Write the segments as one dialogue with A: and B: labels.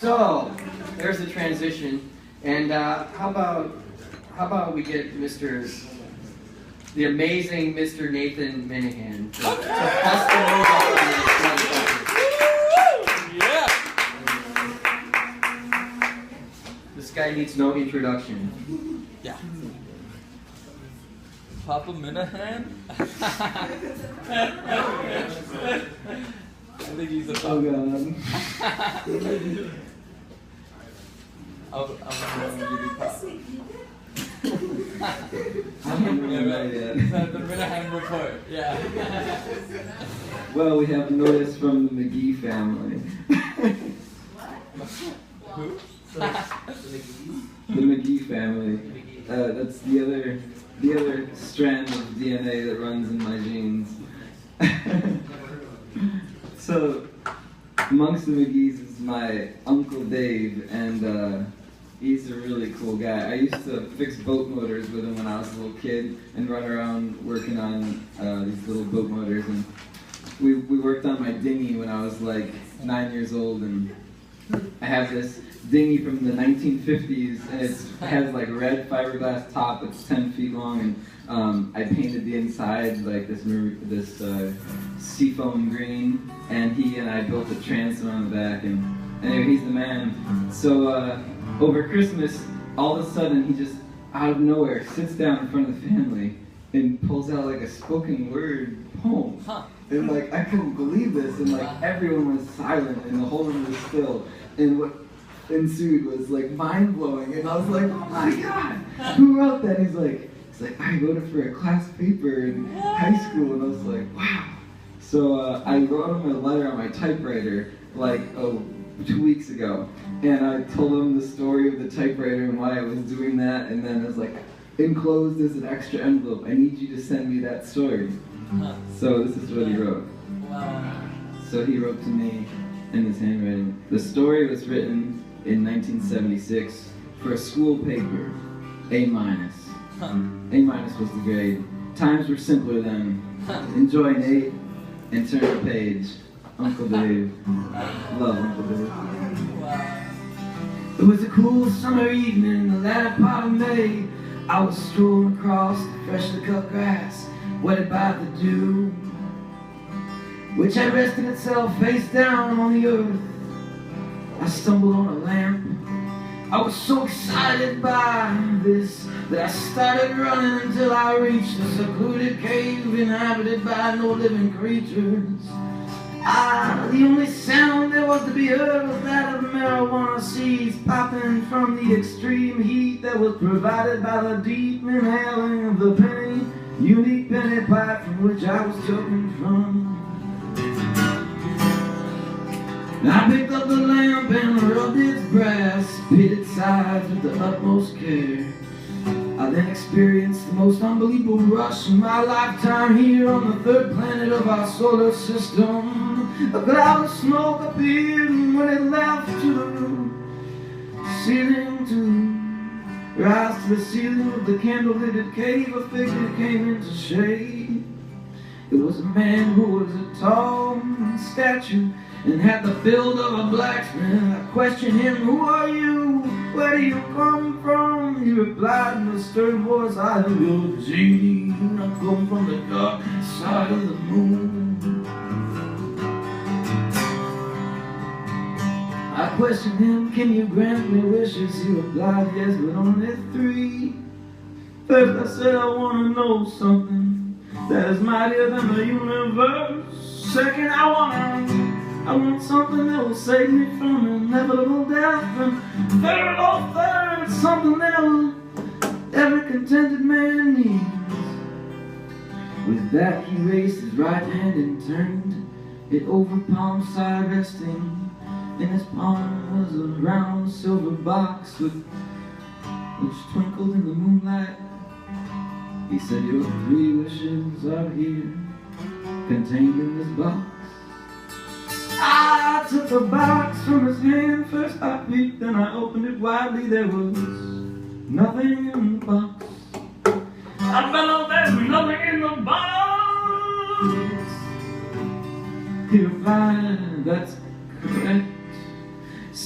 A: So, there's the transition, and how about we get the amazing Mr. Nathan Minnehan to bust the move up on this motherfucker.
B: Yeah.
A: This guy needs no introduction.
B: Yeah. Papa Minnehan? I think he's a
A: Oh god.
B: I'm going to give you pop.
A: I haven't really
B: Yeah,
A: yet.
B: the Minnehan report, yeah.
C: Well, we have notice from the McGee family.
B: Who?
C: The McGee family. That's the other strand of DNA that runs in my genes. So, amongst the McGees is my Uncle Dave, and he's a really cool guy. I used to fix boat motors with him when I was a little kid and run around working on these little boat motors. And we worked on my dinghy when I was like 9 years old, and I have this dinghy from the 1950s, and it has like a red fiberglass top. It's 10 feet long, and I painted the inside like this seafoam green, and he and I built a transom on the back, and anyway, he's the man. So over Christmas, all of a sudden, he just out of nowhere sits down in front of the family and pulls out like a spoken word poem. And like, I couldn't believe this, and like everyone was silent and the whole room was still. And what ensued was like mind blowing, and I was like, oh my god, who wrote that? He's like, I wrote it for a class paper in high school, and I was like, wow. So I wrote him a letter on my typewriter like 2 weeks ago, and I told him the story of the typewriter and why I was doing that, and then I was like, enclosed is an extra envelope. I need you to send me that story. So this is what he wrote.
B: Wow.
C: So he wrote to me in his handwriting. The story was written in 1976 for a school paper, A-. A- was the grade. Times were simpler then. Enjoy, Nate, and turn the page. Uncle Dave. Love, Uncle Dave. It was a cool summer evening in the latter part of May. I was strolling across the freshly cut grass, wetted by the dew, which had rested itself face down on the earth. I stumbled on a lamp. I was so excited by this that I started running until I reached a secluded cave inhabited by no living creatures. The only sound there was to be heard was that of marijuana seeds popping from the extreme heat that was provided by the deep inhaling of the unique penny pipe from which I was choking from. I picked up the lamp and rubbed its brass pitted sides with the utmost care. I then experienced the most unbelievable rush in my lifetime here on the third planet of our solar system. A cloud of smoke appeared, and when it left to the ceiling to rise to the ceiling of the candle-lit cave, a figure came into shade. It was a man who was a tall statue and had the build of a blacksmith. I questioned him, "Who are you? Where do you come from?" He replied in a stern voice, "I am your genie, and I come from the dark side of the moon." I questioned him, "Can you grant me wishes?" He replied, "Yes, but only 3. First I said, I want to know something that is mightier than the universe. Second, I want something that will save me from inevitable death. And third, something that every contented man needs." With that, he raised his right hand and turned it over palm side, resting. In his palm was a round silver box which twinkled in the moonlight. He said, "Your 3 wishes are here, contained in this box." I took the box from his hand. First I peeked, then I opened it widely. There was nothing in the box. I found there's nothing in the box. He replied, "That's correct.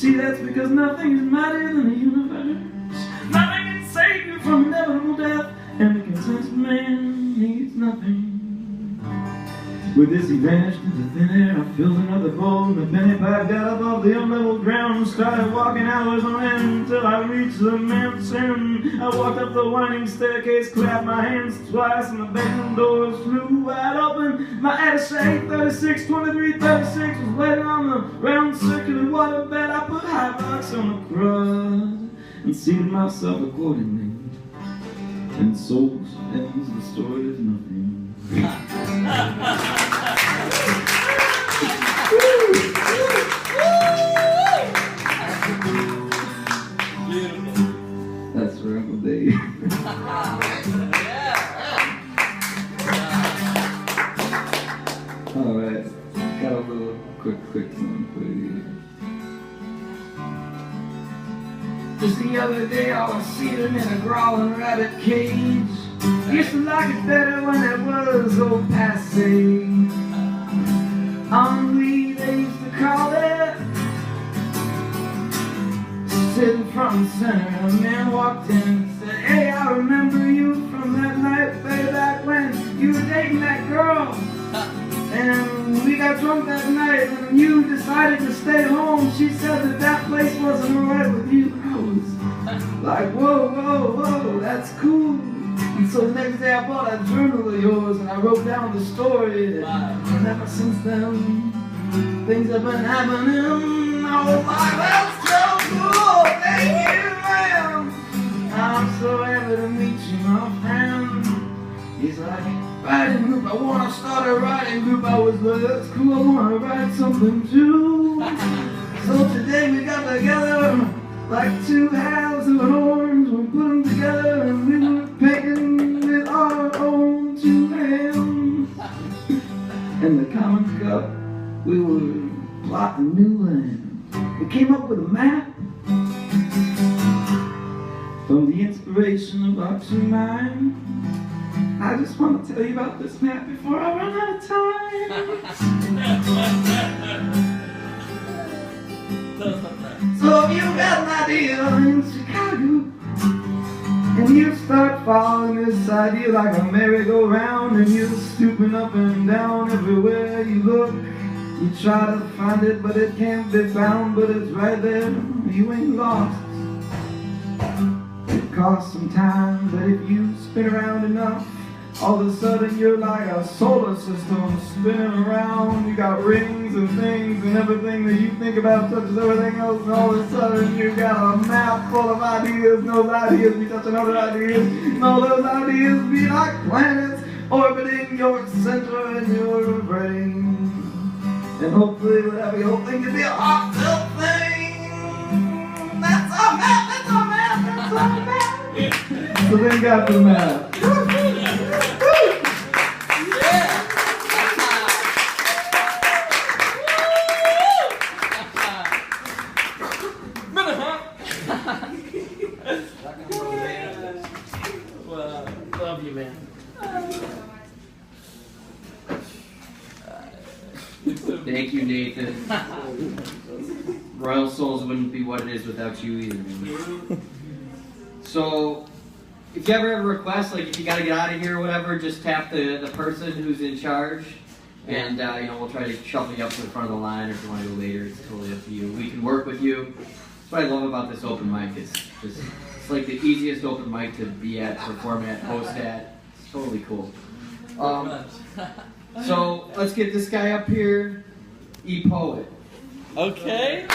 C: See, that's because nothing is mightier than the universe. Nothing can save you from inevitable death, and the content man needs nothing. With this he vanished into thin air. I filled another bowl, and the penny pipe got above the unlevel ground and started walking hours on end until I reached the mansion. I walked up the winding staircase, clapped my hands twice, and the bedroom doors flew wide open. My attaché 36, 23, 36 was waiting on the round circular water bed. I put high rocks on the crust and seated myself accordingly. And souls ends the story of nothing.
B: Beautiful.
C: That's for Uncle Dave. Alright, got a little quick song for you. Just the other day I was seated in a growling rabbit cage. Used to like it better when it was au passé. Ennui, they used to call it. Sitting front and center, a man walked in and said, "Hey, I remember you from that night way back when you were dating that girl. And we got drunk that night and you decided to stay home. She said that place wasn't alright with you." I was like, whoa, that's cool. And so the next day I bought a journal of yours and I wrote down the story. And ever since then, things have been happening. I was like, that's so cool, thank you, man. I'm so happy to meet you, my friend. He's like, writing group, I want to start a writing group. I was like, that's cool, I want to write something too. So today we got together like two halves of horns. We put them together and we were painting with our own two hands. And the common cup, we were plotting new land. We came up with a map from the inspiration of our two minds. I just want to tell you about this map before I run out of time. So if you got an idea in Chicago and you start following this idea like a merry-go-round and you're stooping up and down everywhere you look, you try to find it but it can't be found, but it's right there, you ain't lost. It costs some time, but if you spin around enough, all of a sudden you're like a solar system spinning around. You got rings and things and everything that you think about touches everything else, and all of a sudden you got a map full of ideas, and those ideas be touching other ideas, and all those ideas be like planets orbiting your center in your brain. And hopefully whatever your whole thing can be a heartfelt thing. That's our map, that's our map, that's our map. So thank God for the map.
B: Wow. Love you, man.
A: Thank you, Nathan. Royal Souls wouldn't be what it is without you either, man. So, if you ever have a request, like if you gotta get out of here or whatever, just tap the person who's in charge, and we'll try to shuffle you up to the front of the line, or if you want to go later, it's totally up to you. We can work with you. That's what I love about this open mic. It's like the easiest open mic to be at, perform at, host at. It's totally cool. So let's get this guy up here, E-Poet.
B: Okay.